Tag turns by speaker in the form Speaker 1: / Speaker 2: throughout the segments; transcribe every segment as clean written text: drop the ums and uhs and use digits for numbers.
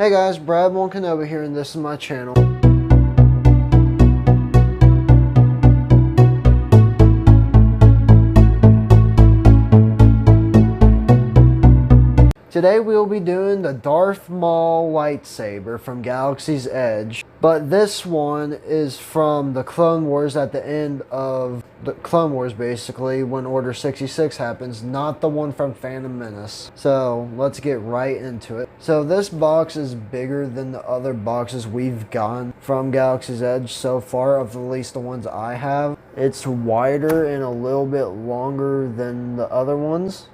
Speaker 1: Hey guys, Brad Kenobi here, and this is my channel. Today we will be doing the Darth Maul lightsaber from Galaxy's Edge. But this one is from the Clone Wars at the end of the Clone Wars, basically, when Order 66 happens, not the one from Phantom Menace. So let's get right into it. So this box is bigger than the other boxes we've gotten from Galaxy's Edge so far, of at least the ones I have. It's wider and a little bit longer than the other ones.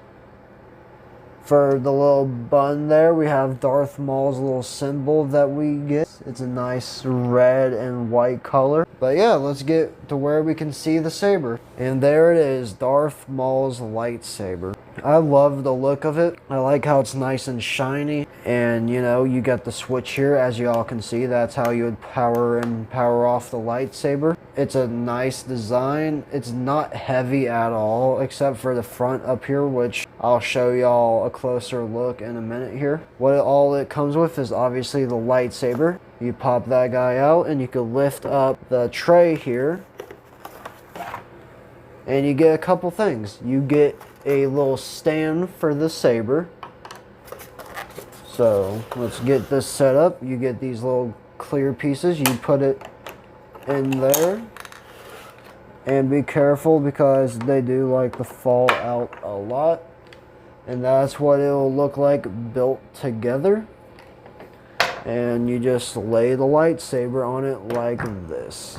Speaker 1: For the little button there, we have Darth Maul's little symbol that we get. It's a nice red and white color. But yeah, let's get to where we can see the saber. And there it is, Darth Maul's lightsaber. I love the look of it. I like how it's nice and shiny. And you know, you got the switch here, as you all can see. That's how you would power and power off the lightsaber. It's a nice design. It's not heavy at all, except for the front up here, which I'll show y'all a closer look in a minute here. What all it comes with is obviously the lightsaber. You pop that guy out and you can lift up the tray here. And you get a couple things. You get a little stand for the saber. So let's get this set up. You get these little clear pieces. You put it in there. And be careful because they do like to fall out a lot. And that's what it'll look like built together. And you just lay the lightsaber on it like this.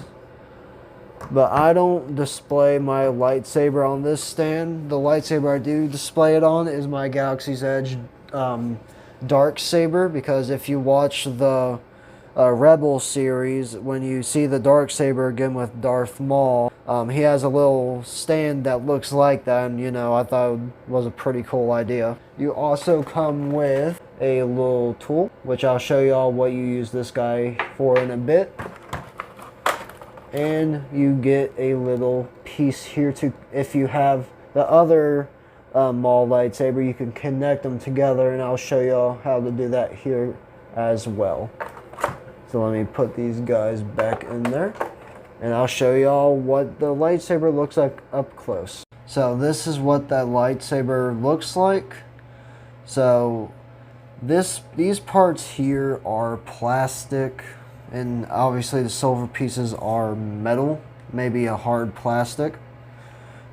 Speaker 1: But I don't display my lightsaber on this stand. The lightsaber I do display it on is my Galaxy's Edge dark saber, because if you watch the Rebel series, when you see the dark saber again with Darth Maul, he has a little stand that looks like that, and you know, I thought it was a pretty cool idea. You also come with a little tool, which I'll show y'all what you use this guy for in a bit. And you get a little piece here to, if you have the other Maul lightsaber, you can connect them together, and I'll show y'all how to do that here as well. So let me put these guys back in there, and I'll show y'all what the lightsaber looks like up close. So this is what that lightsaber looks like. So these parts here are plastic, and obviously the silver pieces are metal, maybe a hard plastic.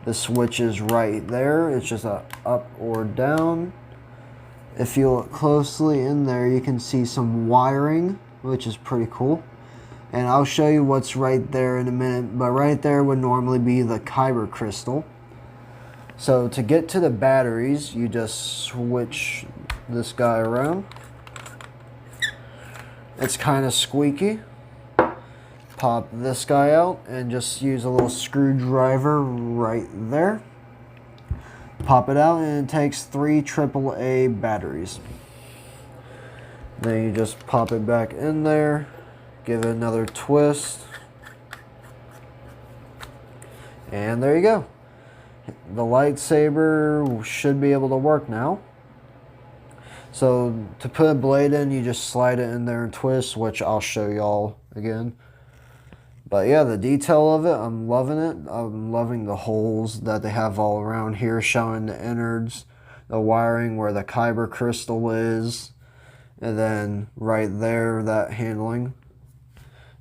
Speaker 1: The switch is right there. It's just a up or down. If you look closely in there, you can see some wiring, which is pretty cool. And I'll show you what's right there in a minute, but right there would normally be the kyber crystal. So to get to the batteries, you just switch this guy around. It's kind of squeaky. Pop this guy out and just use a little screwdriver right there. Pop it out, and it takes 3 AAA batteries. Then you just pop it back in there, give it another twist, and there you go. The lightsaber should be able to work now. So to put a blade in, you just slide it in there and twist, which I'll show y'all again. But yeah, the detail of it, I'm loving it. I'm loving the holes that they have all around here, showing the innards, the wiring where the kyber crystal is. And then right there, that handling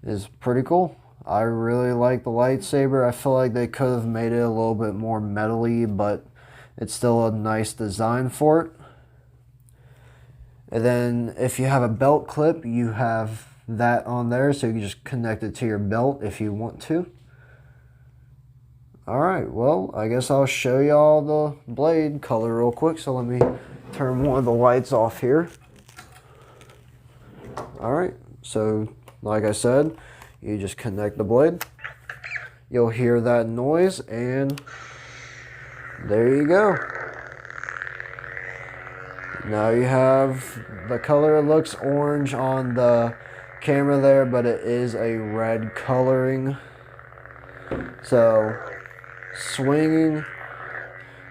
Speaker 1: is pretty cool. I really like the lightsaber. I feel like they could have made it a little bit more metal-y, but it's still a nice design for it. And then if you have a belt clip, you have that on there, so you can just connect it to your belt if you want to. Alright, well, I guess I'll show y'all the blade color real quick. So let me turn one of the lights off here. Alright, so like I said, you just connect the blade. You'll hear that noise, and there you go. Now you have the color. It looks orange on the camera there, but it is a red coloring. So swinging,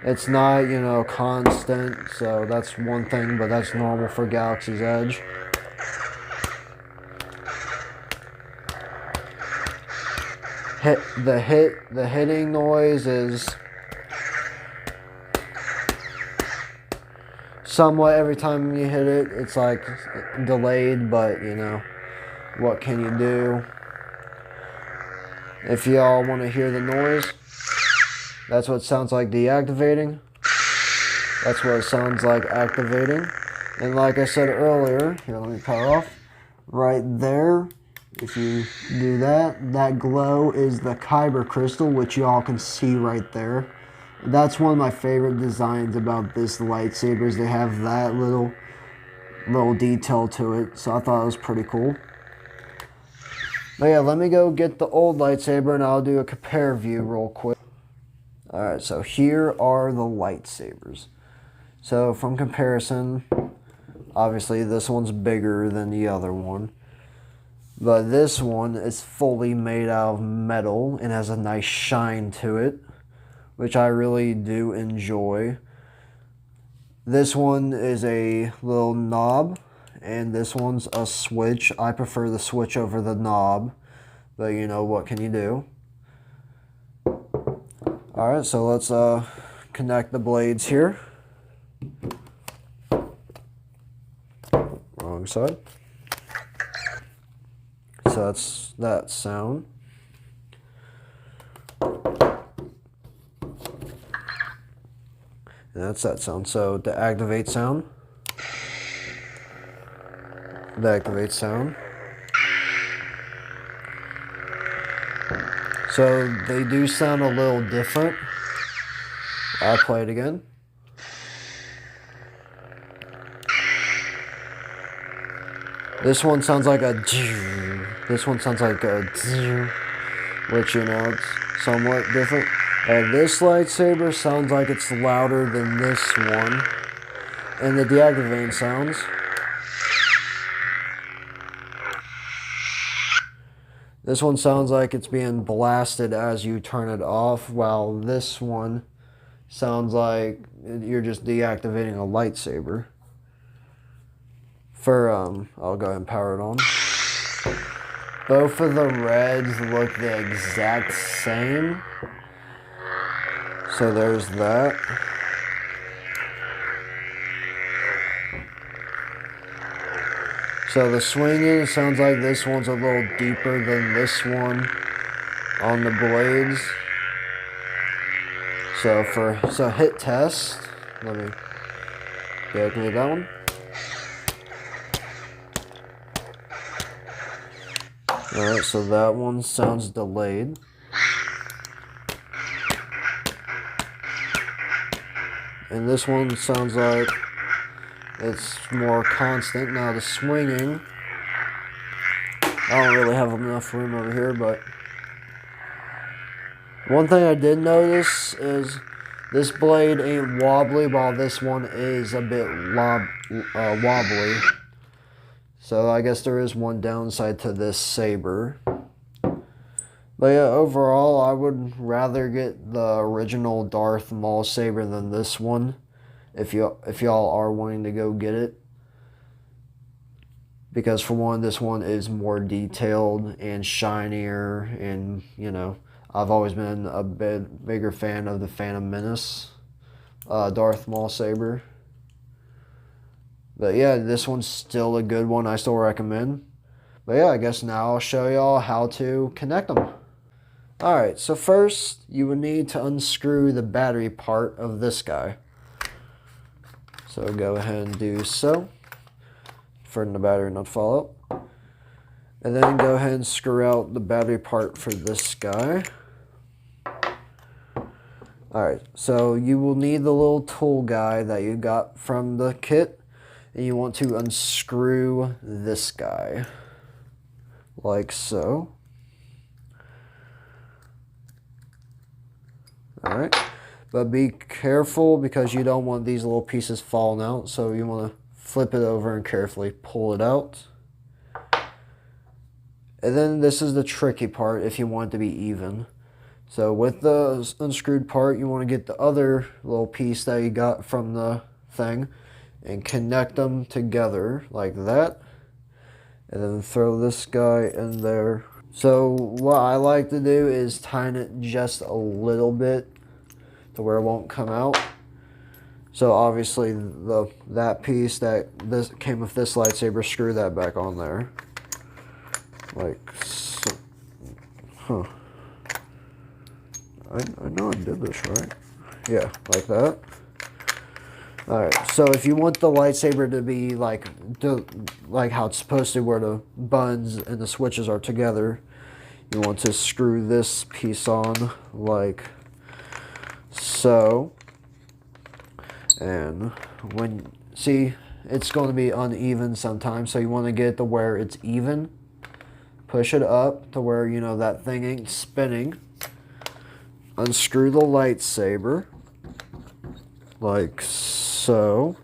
Speaker 1: it's not, you know, constant, so that's one thing, but that's normal for Galaxy's Edge. The hitting noise is somewhat every time you hit it. It's like delayed, but you know, what can you do? If y'all want to hear the noise, that's what it sounds like deactivating. That's what it sounds like activating. And like I said earlier, here, let me power off. Right there, if you do that, that glow is the kyber crystal, which y'all can see right there. That's one of my favorite designs about this lightsaber, is they have that little detail to it. So I thought it was pretty cool. But yeah, let me go get the old lightsaber and I'll do a compare view real quick. Alright, so here are the lightsabers. So from comparison, obviously this one's bigger than the other one. But this one is fully made out of metal and has a nice shine to it, which I really do enjoy. This one is a little knob, and this one's a switch. I prefer the switch over the knob, but you know, what can you do? Alright, so let's connect the blades here. Wrong side. So that's that sound. And that's that sound. So the activate sound. The activate sound. So they do sound a little different. I'll play it again. This one sounds like a. This one sounds like a. Which, you know, it's somewhat different. This lightsaber sounds like it's louder than this one. And the deactivating sounds. This one sounds like it's being blasted as you turn it off, while this one sounds like you're just deactivating a lightsaber. I'll go ahead and power it on. Both of the reds look the exact same. So there's that. So the swinging sounds like this one's a little deeper than this one on the blades. So hit test. Let me deactivate that one. Alright, so that one sounds delayed. And this one sounds like it's more constant. Now the swinging, I don't really have enough room over here, but one thing I did notice is this blade ain't wobbly, while this one is a bit wobbly. So I guess there is one downside to this saber. But yeah, overall, I would rather get the original Darth Maul saber than this one, if y'all are wanting to go get it. Because for one, this one is more detailed and shinier, and you know, I've always been a bit bigger fan of the Phantom Menace Darth Maul saber. But yeah, this one's still a good one. I still recommend. But yeah, I guess now I'll show y'all how to connect them. Alright, so first you would need to unscrew the battery part of this guy. So go ahead and do so, for the battery not to fall out. And then go ahead and screw out the battery part for this guy. Alright, so you will need the little tool guy that you got from the kit. And you want to unscrew this guy, like so. Alright, but be careful because you don't want these little pieces falling out, so you want to flip it over and carefully pull it out. And then this is the tricky part if you want it to be even. So with the unscrewed part, you want to get the other little piece that you got from the thing and connect them together like that, and then throw this guy in there. So what I like to do is tighten it just a little bit to where it won't come out. So obviously that piece that this came with this lightsaber, screw that back on there. Like so. Huh. I know I did this right. Yeah, like that. Alright, so if you want the lightsaber to be like how it's supposed to, where the buttons and the switches are together, you want to screw this piece on like so. And see, it's going to be uneven sometimes, so you want to get it to where it's even. Push it up to where, you know, that thing ain't spinning. Unscrew the lightsaber like so.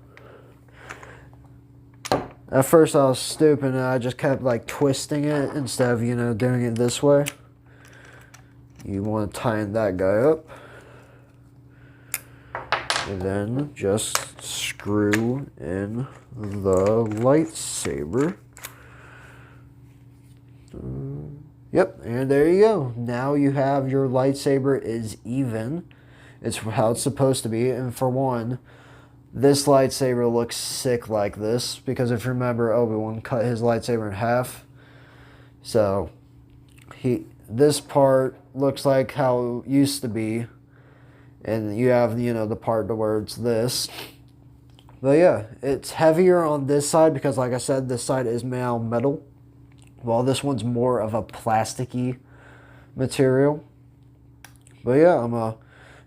Speaker 1: At first I was stupid and I just kept like twisting it instead of, you know, doing it this way. You want to tighten that guy up. And then just screw in the lightsaber. Yep, and there you go. Now you have your lightsaber is even. It's how it's supposed to be. And for one, this lightsaber looks sick like this, because if you remember, Obi-Wan cut his lightsaber in half. So this part looks like how it used to be. And you have, you know, the part to where it's this. But yeah, it's heavier on this side because, like I said, this side is made out of metal, while this one's more of a plasticky material. But yeah, I'm going to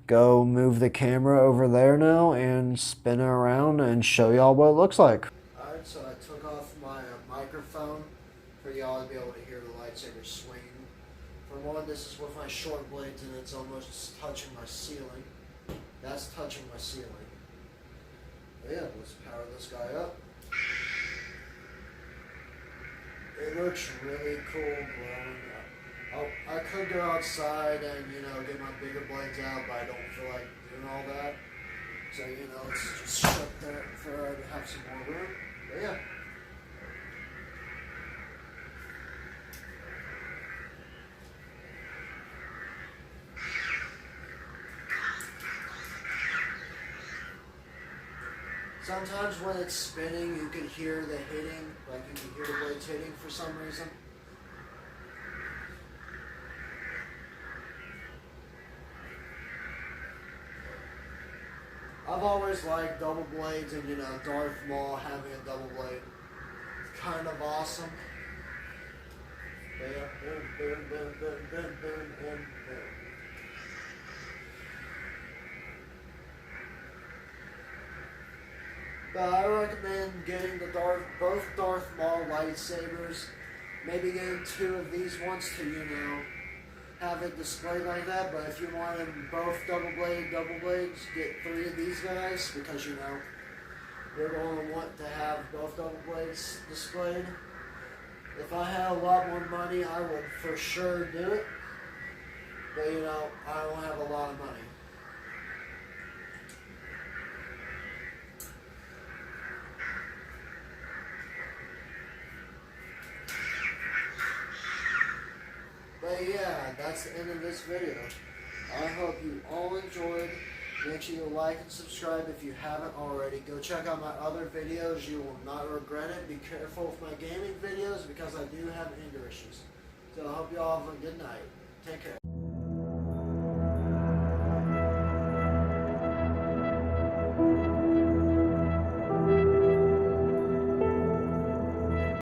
Speaker 1: go move the camera over there now and spin it around and show y'all what it looks like. Alright, so I took off my microphone for y'all to be able to hear the lightsaber swinging. For one, this is with my short blades and it's almost touching my ceiling. That's touching my ceiling. But yeah, let's power this guy up. It looks really cool glowing. I could go outside and, you know, get my bigger blades out, but I don't feel like doing all that. So, you know, let's just shut that for her to have some more room. But yeah. Sometimes when it's spinning, you can hear the hitting, like you can hear the blades hitting for some reason. I've always liked double blades, and you know, Darth Maul having a double blade, it's kind of awesome. But yeah, boom, boom, boom, boom, boom, boom, boom, boom. But I recommend getting both Darth Maul lightsabers. Maybe getting 2 of these ones to, you know, have it displayed like that. But if you want them both double blades, get 3 of these guys, because, you know, you're going to want to have both double blades displayed. If I had a lot more money, I would for sure do it. But, you know, I don't have a lot of money. But yeah, that's the end of this video. I hope you all enjoyed. Make sure you like and subscribe if you haven't already. Go check out my other videos. You will not regret it. Be careful with my gaming videos because I do have anger issues. So I hope you all have a good night. Take care.